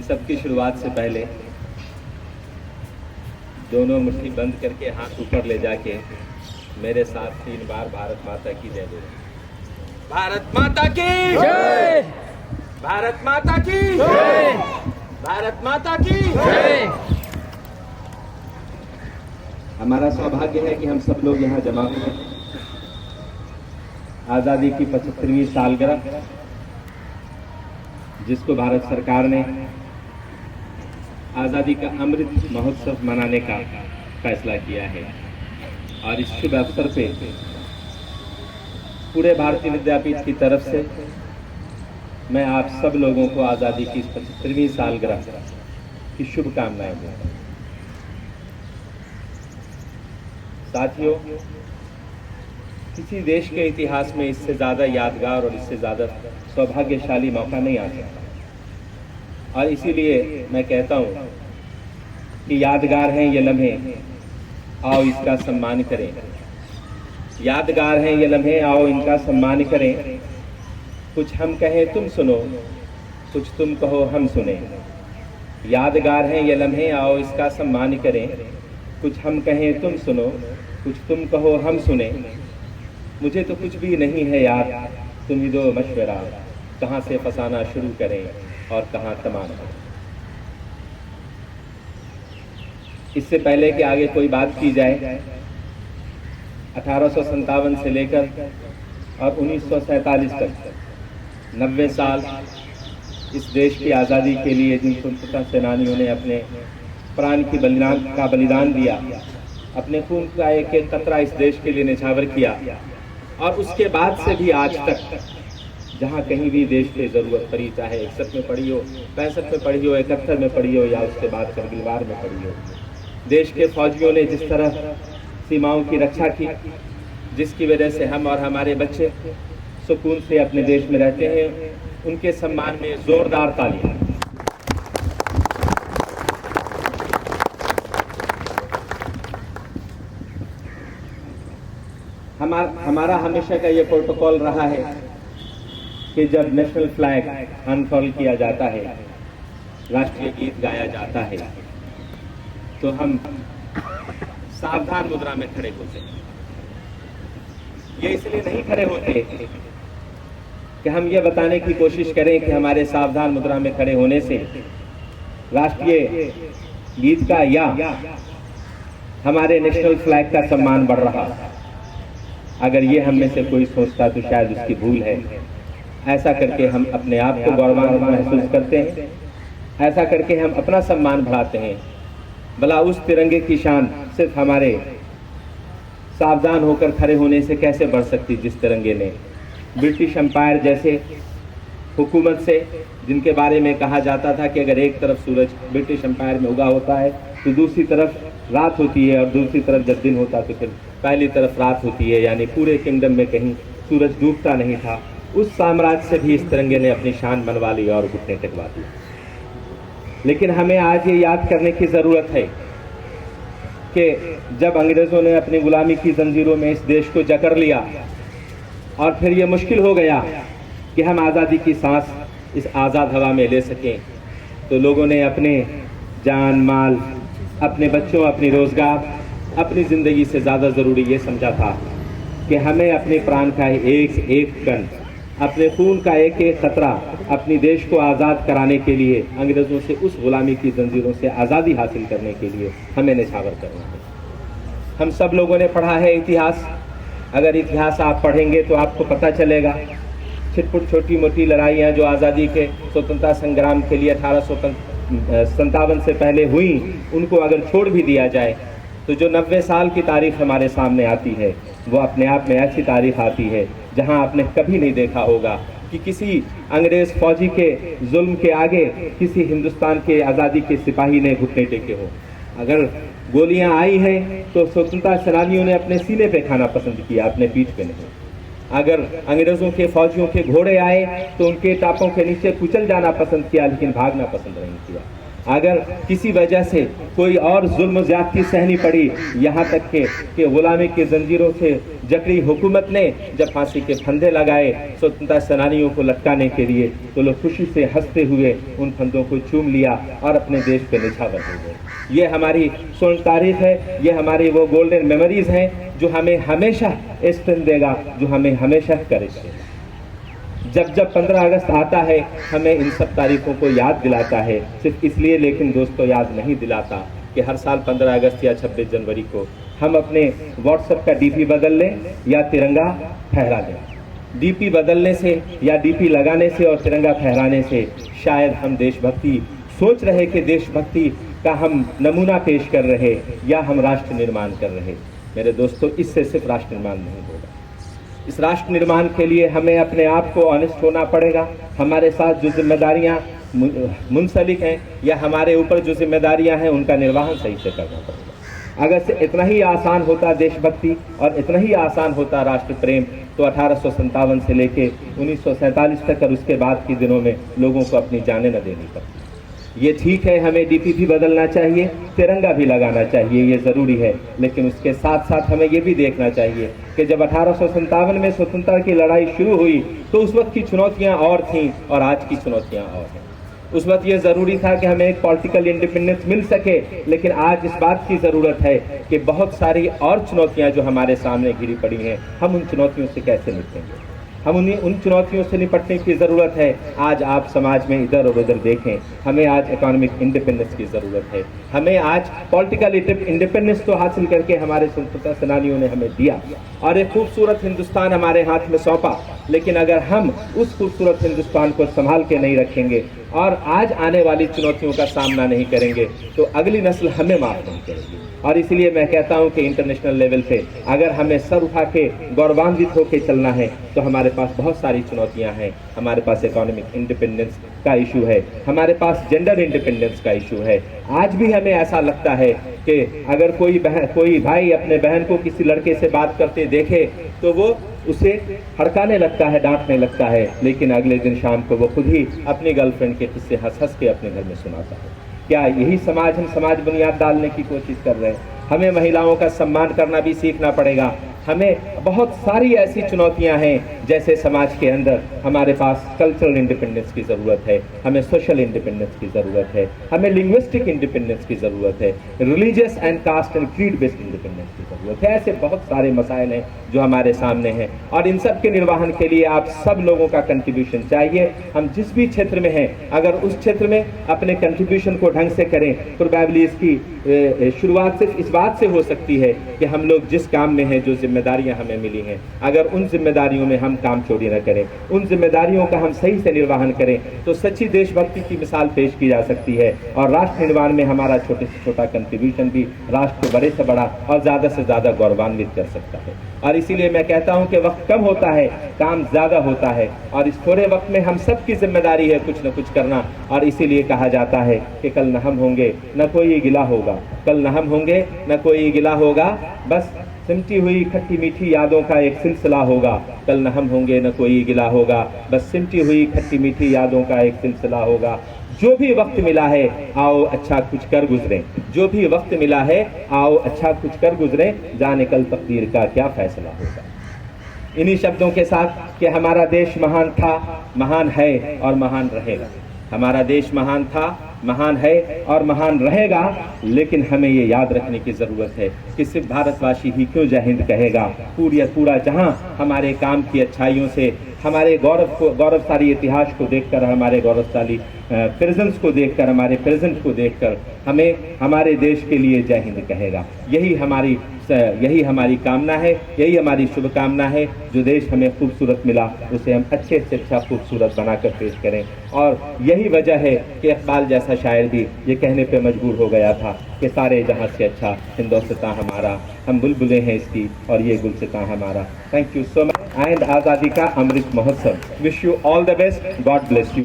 सब की शुरुआत से पहले दोनों मुट्ठी बंद करके हाथ ऊपर ले जाके मेरे साथ 3 बार भारत माता की जय बोलो। भारत माता की जय। भारत माता की जय। भारत माता की जय। हमारा सौभाग्य है कि हम सब लोग यहाँ जमा हुए हैं। आज़ादी की 75वीं सालगिरह जिसको भारत सरकार ने आज़ादी का अमृत महोत्सव मनाने का फैसला किया है और इस शुभ अवसर पे पूरे भारतीय विद्यापीठ की तरफ से मैं आप सब लोगों को आज़ादी की 75वीं सालगिरह की शुभकामनाएं दूँ। साथियों, किसी देश के इतिहास में इससे ज़्यादा यादगार और इससे ज़्यादा सौभाग्यशाली मौका नहीं आ सकता और इसीलिए मैं कहता हूँ कि यादगार हैं ये लम्हे, आओ इसका सम्मान करें। यादगार हैं ये लम्हे, आओ इनका सम्मान करें। कुछ हम कहें तुम सुनो, कुछ तुम कहो हम सुने। यादगार हैं ये लम्हे, आओ इसका सम्मान करें। कुछ हम कहें तुम सुनो, कुछ तुम कहो हम सुने। मुझे तो कुछ भी नहीं है याद, तुम ही दो मशवरा, कहाँ से फसाना शुरू करें और कहाँ तमाम करें। इससे पहले कि आगे कोई बात की जाए, 1857 से लेकर और 1947 तक 90 साल इस देश की आज़ादी के लिए जिन स्वतंत्रता सेनानियों ने अपने प्राण की बलिदान दिया, अपने खून का एक एक कतरा इस देश के लिए निछावर किया और उसके बाद से भी आज तक जहाँ कहीं भी देश पे ज़रूरत पड़ी, चाहे 61 में पड़ी हो, 65 में पड़ी हो, 71 में पड़ी हो या उसके बाद करगिल वार में पड़ी हो, देश के फौजियों ने जिस तरह सीमाओं की रक्षा की, जिसकी वजह से हम और हमारे बच्चे सुकून से अपने देश में रहते हैं, उनके सम्मान में जोरदार तालियां। हमारा हमेशा का ये प्रोटोकॉल रहा है कि जब नेशनल फ्लैग अनफर्ल किया जाता है, राष्ट्रीय गीत गाया जाता है, तो हम सावधान मुद्रा में खड़े होते हैं। ये इसलिए नहीं खड़े होते कि हम ये बताने की कोशिश करें कि हमारे सावधान मुद्रा में खड़े होने से राष्ट्रीय गीत का या हमारे नेशनल फ्लैग का सम्मान बढ़ रहा। अगर ये हम में से कोई सोचता तो शायद उसकी भूल है। ऐसा करके हम अपने आप को गौरवान्वित महसूस करते हैं, ऐसा करके हम अपना सम्मान बढ़ाते हैं। भला उस तिरंगे की शान सिर्फ हमारे सावधान होकर खड़े होने से कैसे बढ़ सकती, जिस तिरंगे ने ब्रिटिश एम्पायर जैसे हुकूमत से, जिनके बारे में कहा जाता था कि अगर एक तरफ सूरज ब्रिटिश एम्पायर में उगा होता है तो दूसरी तरफ रात होती है और दूसरी तरफ जब दिन होता तो फिर पहली तरफ रात होती है, यानी पूरे किंगडम में कहीं सूरज डूबता नहीं था। उस साम्राज्य से भी इस तिरंगे ने अपनी शान मनवा ली और घुटने टेकवा दी। लेकिन हमें आज ये याद करने की ज़रूरत है कि जब अंग्रेज़ों ने अपनी गुलामी की जंजीरों में इस देश को जकड़ लिया और फिर ये मुश्किल हो गया कि हम आज़ादी की सांस इस आज़ाद हवा में ले सकें, तो लोगों ने अपने जान माल, अपने बच्चों, अपनी रोज़गार, अपनी ज़िंदगी से ज़्यादा ज़रूरी ये समझा था कि हमें अपने प्राण का एक एक कण, अपने खून का एक एक खतरा अपनी देश को आज़ाद कराने के लिए, अंग्रेज़ों से उस गुलामी की जंजीरों से आज़ादी हासिल करने के लिए हमें निछावर करना है। हम सब लोगों ने पढ़ा है इतिहास। अगर इतिहास आप पढ़ेंगे तो आपको पता चलेगा छिटपुट छोटी मोटी लड़ाइयाँ जो आज़ादी के स्वतंत्रता संग्राम के लिए 1857 से पहले हुई, उनको अगर छोड़ भी दिया जाए तो जो 90 साल की तारीख हमारे सामने आती है वो अपने आप में ऐसी तारीख आती है जहां आपने कभी नहीं देखा होगा कि किसी अंग्रेज़ फौजी के जुल्म के आगे किसी हिंदुस्तान के आज़ादी के सिपाही ने घुटने टेके हो। अगर गोलियां आई हैं तो स्वतंत्रता सेनानियों ने अपने सीने पे खाना पसंद किया, अपने पीठ पे नहीं। अगर अंग्रेज़ों के फौजियों के घोड़े आए तो उनके टापों के नीचे कुचल जाना पसंद किया, लेकिन भागना पसंद नहीं किया। अगर किसी वजह से कोई और जुल्म ज़्यादती सहनी पड़ी, यहाँ तक कि गुलामी की जंजीरों से जकड़ी हुकूमत ने जब फांसी के फंदे लगाए स्वतंत्रता सेनानियों को लटकाने के लिए, तो लोग खुशी से हंसते हुए उन फंदों को चूम लिया और अपने देश पे निछावर हो गए। ये हमारी स्वर्ण तारीख है, ये हमारी वो गोल्डन मेमोरीज हैं जो हमें हमेशा स्ट्रेंथ देगा, जो हमें हमेशा करेज देगा। जब 15 अगस्त आता है हमें इन सब तारीखों को याद दिलाता है, सिर्फ इसलिए लेकिन दोस्तों याद नहीं दिलाता कि हर साल 15 अगस्त या 26 जनवरी को हम अपने व्हाट्सएप का डीपी बदल लें या तिरंगा फहरा दें। डीपी बदलने से या डीपी लगाने से और तिरंगा फहराने से शायद हम देशभक्ति सोच रहे कि देशभक्ति का हम नमूना पेश कर रहे या हम राष्ट्र निर्माण कर रहे। मेरे दोस्तों, इससे सिर्फ राष्ट्र निर्माण नहीं होगा। इस राष्ट्र निर्माण के लिए हमें अपने आप को ऑनेस्ट होना पड़ेगा। हमारे साथ जो जिम्मेदारियां मुंसलिक हैं या हमारे ऊपर जो जिम्मेदारियां हैं उनका निर्वहन सही से करना पड़ेगा। अगर से इतना ही आसान होता देशभक्ति और इतना ही आसान होता राष्ट्र प्रेम, तो 1857 से लेके 1947 तक और उसके बाद के दिनों में लोगों को अपनी जानें न देनी पड़ती। ये ठीक है, हमें डीपी भी बदलना चाहिए, तिरंगा भी लगाना चाहिए, ये ज़रूरी है, लेकिन उसके साथ साथ हमें ये भी देखना चाहिए कि जब 1857 में स्वतंत्रता की लड़ाई शुरू हुई तो उस वक्त की चुनौतियां और थीं और आज की चुनौतियां और हैं। उस वक्त ये ज़रूरी था कि हमें एक पॉलिटिकल इंडिपेंडेंस मिल सके, लेकिन आज इस बात की ज़रूरत है कि बहुत सारी और चुनौतियां जो हमारे सामने घिरी पड़ी हैं, हम उन चुनौतियों से कैसे निपटेंगे। हम उन चुनौतियों से निपटने की ज़रूरत है। आज आप समाज में इधर और उधर देखें, हमें आज इकोनॉमिक इंडिपेंडेंस की ज़रूरत है। हमें आज पॉलिटिकल इंडिपेंडेंस तो हासिल करके हमारे स्वतंत्रता सेनानियों ने हमें दिया और एक खूबसूरत हिंदुस्तान हमारे हाथ में सौंपा, लेकिन अगर हम उस खूबसूरत हिंदुस्तान को संभाल के नहीं रखेंगे और आज आने वाली चुनौतियों का सामना नहीं करेंगे तो अगली नस्ल हमें माफ़ नहीं करेगी। और इसलिए मैं कहता हूं कि इंटरनेशनल लेवल पे अगर हमें सर उठा के गौरवान्वित होकर चलना है तो हमारे पास बहुत सारी चुनौतियां हैं। हमारे पास इकोनॉमिक इंडिपेंडेंस का इशू है, हमारे पास जेंडर इंडिपेंडेंस का इशू है। आज भी हमें ऐसा लगता है कि अगर कोई भाई अपने बहन को किसी लड़के से बात करते देखे तो वो उसे हड़काने लगता है, डांटने लगता है, लेकिन अगले दिन शाम को वो खुद ही अपनी गर्लफ्रेंड के किस्से हंस हंस के अपने घर में सुनाता है। क्या यही समाज हम समाज बुनियाद डालने की कोशिश कर रहे हैं? हमें महिलाओं का सम्मान करना भी सीखना पड़ेगा। हमें बहुत सारी ऐसी चुनौतियां हैं, जैसे समाज के अंदर हमारे पास कल्चरल इंडिपेंडेंस की ज़रूरत है, हमें सोशल इंडिपेंडेंस की ज़रूरत है, हमें लिंग्विस्टिक इंडिपेंडेंस की ज़रूरत है, religious and caste and creed based independence की ज़रूरत है। ऐसे बहुत सारे मसाइल हैं जो हमारे सामने हैं और इन सब के निर्वहन के लिए आप सब लोगों का कंट्रीब्यूशन चाहिए। हम जिस भी क्षेत्र में हैं, अगर उस क्षेत्र में अपने कंट्रीब्यूशन को ढंग से करें, प्रोबेबली इसकी शुरुआत सिर्फ इस बात से हो सकती है कि हम लोग जिस काम में हैं, जो जिम्मेदारियां हमें मिली हैं, अगर उन जिम्मेदारियों में हम काम चोरी न करें, उन जिम्मेदारियों का हम सही से निर्वहन करें, तो सच्ची देशभक्ति की मिसाल पेश की जा सकती है और राष्ट्र निर्माण में हमारा छोटे से छोटा कंट्रीब्यूशन भी राष्ट्र को बड़े से बड़ा और ज़्यादा से ज़्यादा गौरवान्वित कर सकता है। और इसीलिए मैं कहता हूं कि वक्त कम होता है, काम ज़्यादा होता है और इस थोड़े वक्त में हम सब की जिम्मेदारी है कुछ न कुछ करना। और इसीलिए कहा जाता है कि कल न हम होंगे न कोई गिला होगा, कल न हम होंगे न कोई गिला होगा, बस सिमटी हुई खट्टी मीठी यादों का एक सिलसिला होगा। कल न हम होंगे न कोई गिला होगा, बस सिमटी हुई खट्टी मीठी यादों का एक सिलसिला होगा। जो भी वक्त मिला है आओ अच्छा कुछ कर गुजरें, जो भी वक्त मिला है आओ अच्छा कुछ कर गुजरें, जाने कल तकदीर का क्या फैसला होगा। इन्हीं शब्दों के साथ कि हमारा देश महान था, महान है और महान रहेगा। हमारा देश महान था, महान है और महान रहेगा, लेकिन हमें ये याद रखने की ज़रूरत है कि सिर्फ भारतवासी ही क्यों जय हिंद कहेगा, पूरा जहां हमारे काम की अच्छाइयों से, हमारे गौरवशाली इतिहास को देखकर, हमारे गौरवशाली प्रेजेंस को देखकर, हमारे प्रेजेंट को देखकर हमें हमारे देश के लिए जय हिंद कहेगा। यही हमारी कामना है, यही हमारी शुभकामना है। जो देश हमें खूबसूरत मिला उसे हम अच्छे से अच्छा खूबसूरत बनाकर पेश करें। और यही वजह है कि इकबाल जैसा शायर भी ये कहने पे मजबूर हो गया था कि सारे जहां से अच्छा हिंदुस्तान हमारा, हम बुलबुलें हैं इसकी और ये गुलसितां हमारा। Thank you so much and आज़ादी का Amrit Mahotsav. Wish you all the best, God bless you.